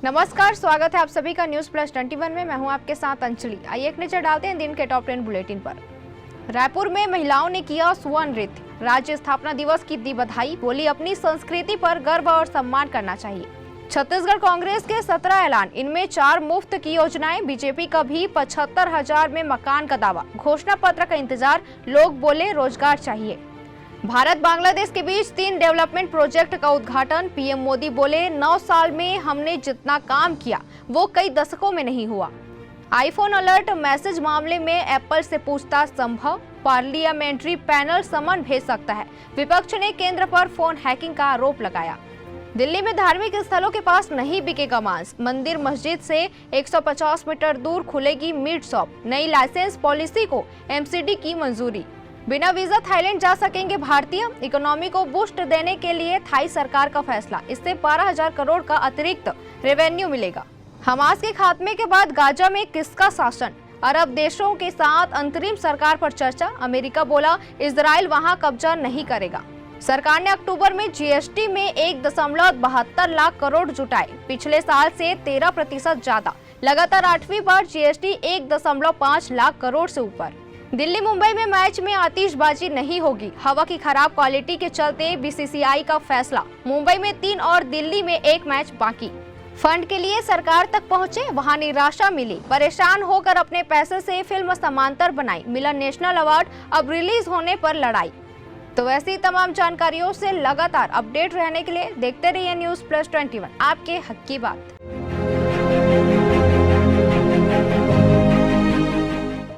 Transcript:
नमस्कार, स्वागत है आप सभी का न्यूज प्लस 21 में। मैं हूं आपके साथ अंजलि। आइए एक नजर डालते हैं दिन के टॉप 10 बुलेटिन पर। रायपुर में महिलाओं ने किया स्वर्ण नृत्य। राज्य स्थापना दिवस की दी बधाई, बोली अपनी संस्कृति पर गर्व और सम्मान करना चाहिए। छत्तीसगढ़ कांग्रेस के 17 ऐलान, इनमें 4 मुफ्त की योजनाएं। बीजेपी का भी 75,000 में मकान का दावा। घोषणा पत्र का इंतजार, लोग बोले रोजगार चाहिए। भारत बांग्लादेश के बीच 3 डेवलपमेंट प्रोजेक्ट का उद्घाटन। पीएम मोदी बोले 9 साल में हमने जितना काम किया वो कई दशकों में नहीं हुआ। आईफोन अलर्ट मैसेज मामले में एप्पल से पूछताछ संभव। पार्लियामेंट्री पैनल समन भेज सकता है। विपक्ष ने केंद्र पर फोन हैकिंग का आरोप लगाया। दिल्ली में धार्मिक स्थलों के पास नहीं बिकेगा मांस। मंदिर मस्जिद से 150 मीटर दूर खुलेगी मीट शॉप। नई लाइसेंस पॉलिसी को एमसीडी की मंजूरी। बिना वीजा थाईलैंड जा सकेंगे भारतीय। इकोनॉमी को बूस्ट देने के लिए थाई सरकार का फैसला। इससे 12,000 करोड़ का अतिरिक्त रेवेन्यू मिलेगा। हमास के खात्मे के बाद गाजा में किसका शासन? अरब देशों के साथ अंतरिम सरकार पर चर्चा। अमेरिका बोला इजराइल वहां कब्जा नहीं करेगा। सरकार ने अक्टूबर में जीएसटी में 1.72 लाख करोड़ जुटाए, पिछले साल से 13% ज्यादा। लगातार 8वीं बार जीएसटी 1.5 लाख करोड़ से ऊपर। दिल्ली मुंबई में मैच में आतिशबाजी नहीं होगी। हवा की खराब क्वालिटी के चलते बीसीसीआई का फैसला। मुंबई में 3 और दिल्ली में 1 मैच बाकी। फंड के लिए सरकार तक पहुंचे, वहां निराशा मिली। परेशान होकर अपने पैसे से फिल्म समांतर बनाई। मिला नेशनल अवार्ड, अब रिलीज होने पर लड़ाई। तो ऐसी तमाम जानकारियों से लगातार अपडेट रहने के लिए देखते रहिए न्यूज प्लस 21, आपके हक की बात।